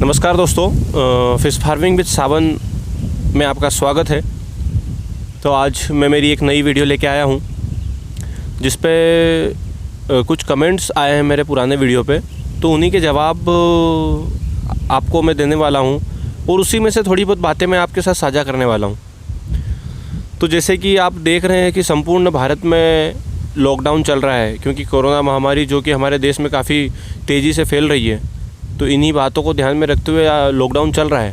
नमस्कार दोस्तों, fish farming with सावन में आपका स्वागत है। तो आज मैं मेरी एक नई वीडियो लेके आया हूँ जिस पे कुछ कमेंट्स आए हैं मेरे पुराने वीडियो पे, तो उन्हीं के जवाब आपको मैं देने वाला हूँ और उसी में से थोड़ी बहुत बातें मैं आपके साथ साझा करने वाला हूँ। तो जैसे कि आप देख रहे हैं कि संपूर्ण भारत में लॉकडाउन चल रहा है, क्योंकि कोरोना महामारी जो कि हमारे देश में काफ़ी तेज़ी से फैल रही है, तो इन्हीं बातों को ध्यान में रखते हुए लॉकडाउन चल रहा है।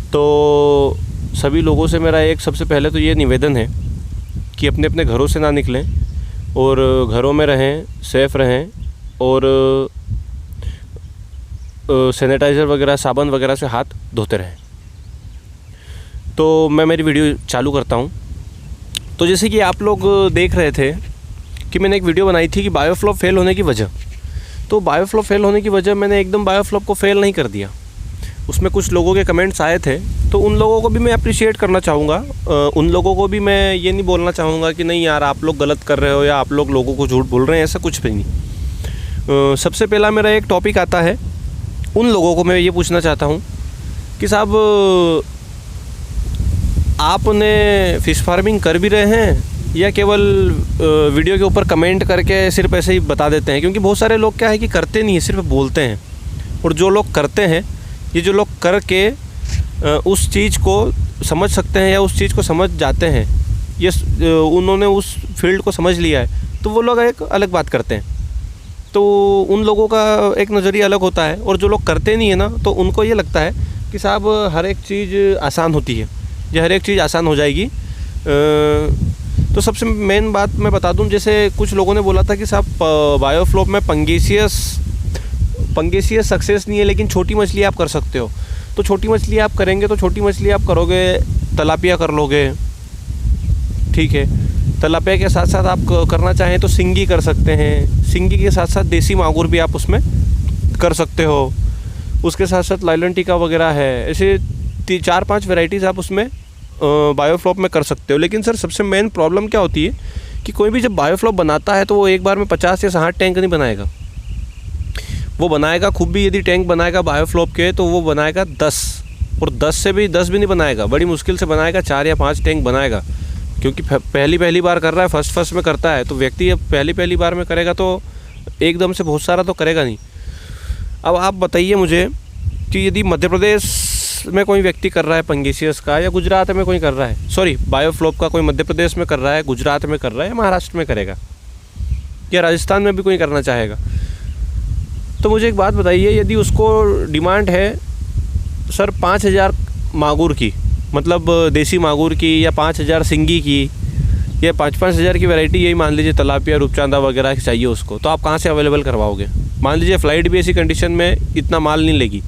तो सभी लोगों से मेरा एक सबसे पहले तो ये निवेदन है कि अपने अपने घरों से ना निकलें और घरों में रहें, सेफ़ रहें और सैनिटाइज़र वगैरह, साबुन वगैरह से हाथ धोते रहें। तो मैं मेरी वीडियो चालू करता हूँ। तो जैसे कि आप लोग देख रहे थे कि मैंने एक वीडियो बनाई थी कि बायोफ्लॉप फेल होने की वजह। तो बायोफ्लॉप फेल होने की वजह मैंने एकदम बायोफ्लॉप को फेल नहीं कर दिया। उसमें कुछ लोगों के कमेंट्स आए थे, तो उन लोगों को भी मैं अप्रिशिएट करना चाहूँगा। उन लोगों को भी मैं ये नहीं बोलना चाहूँगा कि नहीं यार आप लोग गलत कर रहे हो या आप लोग लोगों को झूठ बोल रहे हैं, ऐसा कुछ भी नहीं। सबसे पहला मेरा एक टॉपिक आता है, उन लोगों को मैं ये पूछना चाहता हूँ कि साहब आपने फ़िश फार्मिंग कर भी रहे हैं या केवल वीडियो के ऊपर कमेंट करके सिर्फ ऐसे ही बता देते हैं। क्योंकि बहुत सारे लोग क्या है कि करते नहीं है, सिर्फ बोलते हैं। और जो लोग करते हैं, ये जो लोग करके उस चीज़ को समझ सकते हैं या उस चीज़ को समझ जाते हैं, ये उन्होंने उस फील्ड को समझ लिया है, तो वो लोग एक अलग बात करते हैं। तो उन लोगों का एक नज़रिया अलग होता है। और जो लोग करते नहीं है ना, तो उनको ये लगता है कि साहब हर एक चीज़ आसान होती है या हर एक चीज़ आसान हो जाएगी। तो सबसे मेन बात मैं बता दूं, जैसे कुछ लोगों ने बोला था कि साहब बायोफ्लॉप में पंगेसियस सक्सेस नहीं है, लेकिन छोटी मछली आप कर सकते हो। तो छोटी मछली आप करेंगे तो छोटी मछली आप करोगे, तलापिया कर लोगे, ठीक है। तलापिया के साथ साथ आप करना चाहें तो सिंगी कर सकते हैं। सिंगी के साथ साथ देसी मांगुर भी आप उसमें कर सकते हो। उसके साथ साथ लाइलन टिका वगैरह है। ऐसे 4-5 वैरायटीज़ आप उसमें बायोफ्लॉप में कर सकते हो। लेकिन सर सबसे मेन प्रॉब्लम क्या होती है कि कोई भी जब बायोफ्लॉप बनाता है तो वो एक बार में 50 या 60 टैंक नहीं बनाएगा। वो बनाएगा खूब भी, यदि टैंक बनाएगा बायोफ्लॉप के तो वो बनाएगा 10, और 10 भी नहीं बनाएगा, बड़ी मुश्किल से बनाएगा 4 या 5 टैंक बनाएगा। क्योंकि पहली बार कर रहा है, फर्स्ट में करता है, तो व्यक्ति अब पहली बार में करेगा तो एकदम से बहुत सारा तो करेगा नहीं। अब आप बताइए मुझे कि यदि मध्य प्रदेश में कोई व्यक्ति कर रहा है पंगेसियस का, या गुजरात में कोई कर रहा है, सॉरी बायोफ्लॉप का कोई मध्य प्रदेश में कर रहा है, गुजरात में कर रहा है, या महाराष्ट्र में करेगा, या राजस्थान में भी कोई करना चाहेगा, तो मुझे एक बात बताइए, यदि उसको डिमांड है सर 5000 मांगुर की, मतलब देसी मांगुर की, या 5000 सिंगी की, या 5-5 हज़ार की वैरायटी, यही मान लीजिए तलापिया, रूपचांदा वगैरह की चाहिए उसको, तो आप कहाँ से अवेलेबल करवाओगे? मान लीजिए फ़्लाइट भी ऐसी कंडीशन में इतना माल नहीं लेगी,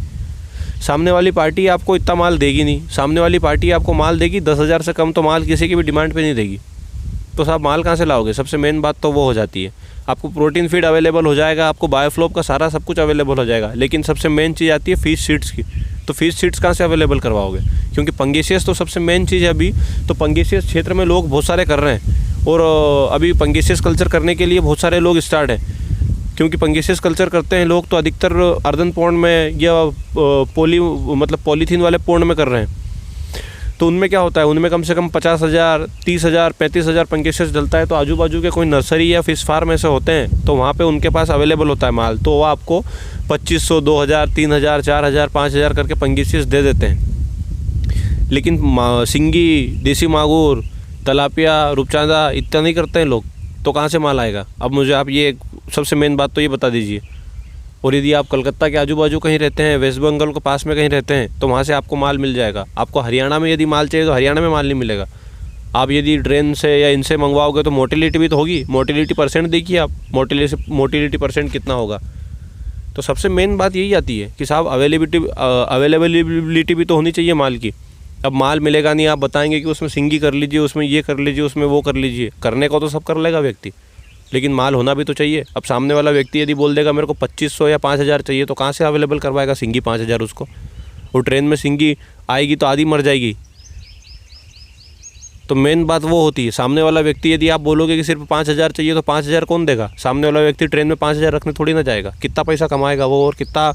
सामने वाली पार्टी आपको इतना माल देगी नहीं। सामने वाली पार्टी आपको माल देगी 10,000 से कम तो माल किसी की भी डिमांड पे नहीं देगी। तो साहब माल कहाँ से लाओगे? सबसे मेन बात तो वो हो जाती है। आपको प्रोटीन फीड अवेलेबल हो जाएगा, आपको बायोफ्लॉप का सारा सब कुछ अवेलेबल हो जाएगा, लेकिन सबसे मेन चीज़ आती है फिश सीड्स की। तो फिश सीड्स कहाँ से अवेलेबल करवाओगे? क्योंकि पंगेसियस तो सबसे मेन चीज़ है अभी। तो पंगेसियस क्षेत्र में लोग बहुत सारे कर रहे हैं, और अभी पंगेसियस कल्चर करने के लिए बहुत सारे लोग स्टार्ट हैं। क्योंकि पंगेसियस कल्चर करते हैं लोग तो अधिकतर अर्धन पौंड में या पॉलीथीन वाले पौंड में कर रहे हैं। तो उनमें क्या होता है, उनमें कम से कम 50,000, 30,000, 35,000 पंगेसियस डलता है। तो आजू बाजू के कोई नर्सरी या फिश फार्म ऐसे होते हैं, तो वहाँ पे उनके पास अवेलेबल होता है माल, तो वो आपको 2500, 2000, 3000, 4000, 5000 करके पंगेसियस दे देते हैं। लेकिन सिंगी, देसी मांगुर, तलापिया, रूपचांदा इतना नहीं करते हैं लोग, तो कहाँ से माल आएगा? अब मुझे आप ये सबसे मेन बात तो ये बता दीजिए। और यदि आप कलकत्ता के आजू बाजू कहीं रहते हैं, वेस्ट बंगाल के पास में कहीं रहते हैं, तो वहाँ से आपको माल मिल जाएगा। आपको हरियाणा में यदि माल चाहिए तो हरियाणा में माल नहीं मिलेगा। आप यदि ट्रेन से या इनसे मंगवाओगे तो मोटिलिटी भी तो होगी। मोटिलिटी परसेंट देखिए आप, मोटिलिटी परसेंट कितना होगा। तो सबसे मेन बात यही आती है कि साहब अवेलेबिलिटी भी तो होनी चाहिए माल की। अब माल मिलेगा नहीं, आप बताएंगे कि उसमें सिंगी कर लीजिए, उसमें ये कर लीजिए, उसमें वो कर लीजिए, करने को तो सब कर लेगा व्यक्ति, लेकिन माल होना भी तो चाहिए। अब सामने वाला व्यक्ति यदि बोल देगा मेरे को 2500 या 5000 चाहिए, तो कहाँ से अवेलेबल करवाएगा सिंगी 5000 उसको? और ट्रेन में सिंगी आएगी तो आधी मर जाएगी। तो मेन बात वो होती है, सामने वाला व्यक्ति यदि आप बोलोगे कि सिर्फ 5000 चाहिए तो 5000 कौन देगा? सामने वाला व्यक्ति ट्रेन में 5000 रखने थोड़ी ना जाएगा। कितना पैसा कमाएगा वो और कितना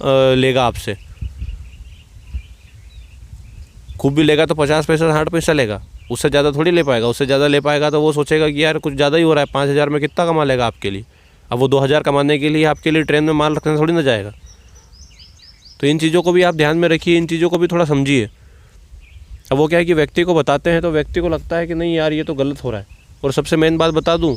लेगा आपसे, खूब भी लेगा तो 50 पैसा 60 पैसा लेगा, उससे ज़्यादा थोड़ी ले पाएगा। उससे ज़्यादा ले पाएगा तो वो सोचेगा कि यार कुछ ज़्यादा ही हो रहा है, 5,000 में कितना कमा लेगा आपके लिए। अब वो 2,000 कमाने के लिए आपके लिए ट्रेन में माल रखने थोड़ी ना जाएगा। तो इन चीज़ों को भी आप ध्यान में रखिए, इन चीज़ों को भी थोड़ा समझिए। अब वो क्या है कि व्यक्ति को बताते हैं तो व्यक्ति को लगता है कि नहीं यार ये तो गलत हो रहा है। और सबसे मेन बात बता दूं,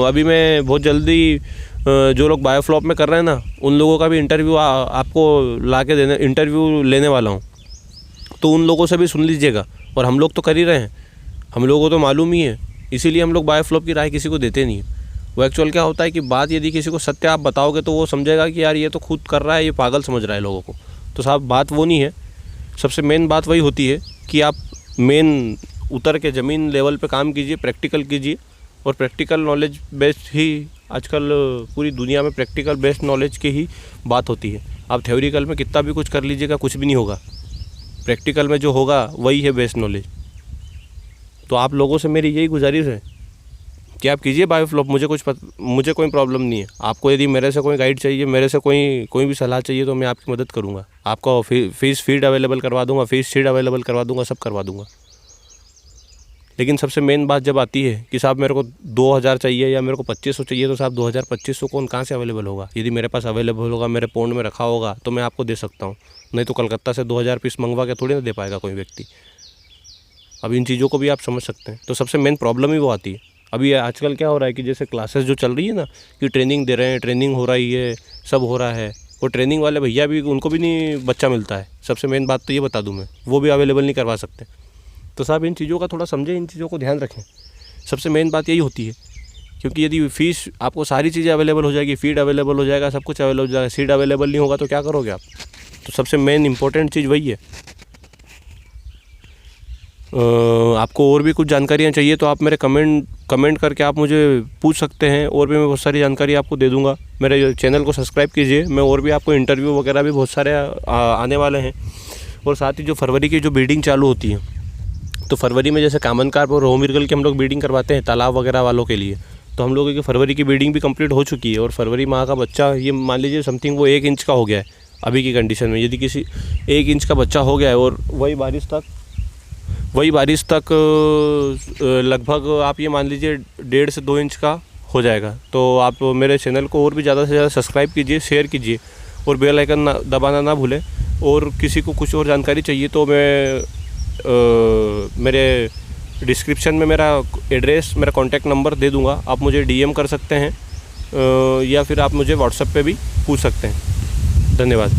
अभी मैं बहुत जल्दी जो लोग बायोफ्लॉप में कर रहे हैं ना, उन लोगों का भी इंटरव्यू आपको ला के देने इंटरव्यू लेने वाला हूँ, तो उन लोगों से भी सुन लीजिएगा। और हम लोग तो कर ही रहे हैं, हम लोगों को तो मालूम ही है, इसीलिए हम लोग बायोफ्लॉप की राय किसी को देते नहीं है। वो एक्चुअल क्या होता है कि बात यदि किसी को सत्य आप बताओगे तो वो समझेगा कि यार ये तो खुद कर रहा है, ये पागल समझ रहा है लोगों को। तो साहब बात वो नहीं है, सबसे मेन बात वही होती है कि आप मेन उतर के ज़मीन लेवल पे काम कीजिए, प्रैक्टिकल कीजिए। और प्रैक्टिकल नॉलेज बेस्ड ही आजकल पूरी दुनिया में प्रैक्टिकल बेस्ड नॉलेज की ही बात होती है। आप थ्योरिकल में कितना भी कुछ कर लीजिएगा, कुछ भी नहीं होगा। प्रैक्टिकल में जो होगा वही है बेस्ट नॉलेज। तो आप लोगों से मेरी यही गुजारिश है कि आप कीजिए बायोफ्लॉप। मुझे कोई प्रॉब्लम नहीं है। आपको यदि मेरे से कोई गाइड चाहिए, मेरे से कोई भी सलाह चाहिए तो मैं आपकी मदद करूँगा। आपका फीस फीड अवेलेबल करवा दूँगा, फीस शीट अवेलेबल करवा दूँगा, सब करवा दूँगा। लेकिन सबसे मेन बात जब आती है कि साहब मेरे को 2,000 चाहिए या मेरे को 2,500 चाहिए, तो साहब 2,000-2,500 कौन कहाँ से अवेलेबल होगा? यदि मेरे पास अवेलेबल होगा, मेरे पौंड में रखा होगा तो मैं आपको दे सकता हूँ, नहीं तो कलकत्ता से 2,000 पीस मंगवा के थोड़ी ना दे पाएगा कोई व्यक्ति। अब इन चीज़ों को भी आप समझ सकते हैं। तो सबसे मेन प्रॉब्लम ही वो आती है। अभी आजकल क्या हो रहा है कि जैसे क्लासेस जो चल रही है ना, कि ट्रेनिंग दे रहे हैं, ट्रेनिंग हो रही है, सब हो रहा है, वो ट्रेनिंग वाले भैया भी, उनको भी नहीं बच्चा मिलता है। सबसे मेन बात तो ये बता दूँ मैं, वो भी अवेलेबल नहीं करवा सकते। तो साहब इन चीज़ों का थोड़ा समझें, इन चीज़ों को ध्यान रखें। सबसे मेन बात यही होती है, क्योंकि यदि फीस आपको सारी चीज़ें अवेलेबल हो जाएगी, फीड अवेलेबल हो जाएगा, सब कुछ अवेलेबल हो जाएगा, सीट अवेलेबल नहीं होगा तो क्या करोगे आप? तो सबसे मेन इंपॉर्टेंट चीज़ वही है। आपको और भी कुछ जानकारियाँ चाहिए तो आप मेरे कमेंट करके आप मुझे पूछ सकते हैं, और भी मैं बहुत सारी जानकारी आपको दे दूँगा। मेरे चैनल को सब्सक्राइब कीजिए, मैं और भी आपको इंटरव्यू वगैरह भी बहुत सारे आने वाले हैं। और साथ ही जो फरवरी की जो ब्रीडिंग चालू होती है, तो फरवरी में जैसे कामन कार्प और रोहू मिर्गल की हम लोग ब्रीडिंग करवाते हैं तालाब वगैरह वालों के लिए, तो हम लोगों की फरवरी की ब्रीडिंग भी कंप्लीट हो चुकी है। और फरवरी माह का बच्चा, ये मान लीजिए समथिंग वो 1 इंच का हो गया है अभी की कंडीशन में। यदि किसी 1 इंच का बच्चा हो गया है और वही बारिश तक लगभग आप ये मान लीजिए 1.5 से 2 इंच का हो जाएगा। तो आप मेरे चैनल को और भी ज़्यादा से ज़्यादा सब्सक्राइब कीजिए, शेयर कीजिए और बेल आइकन दबाना ना भूलें। और किसी को कुछ और जानकारी चाहिए तो मेरे डिस्क्रिप्शन में मेरा एड्रेस, मेरा कॉन्टैक्ट नंबर दे दूँगा, आप मुझे DM कर सकते हैं या फिर आप मुझे व्हाट्सएप पे भी पूछ सकते हैं। धन्यवाद।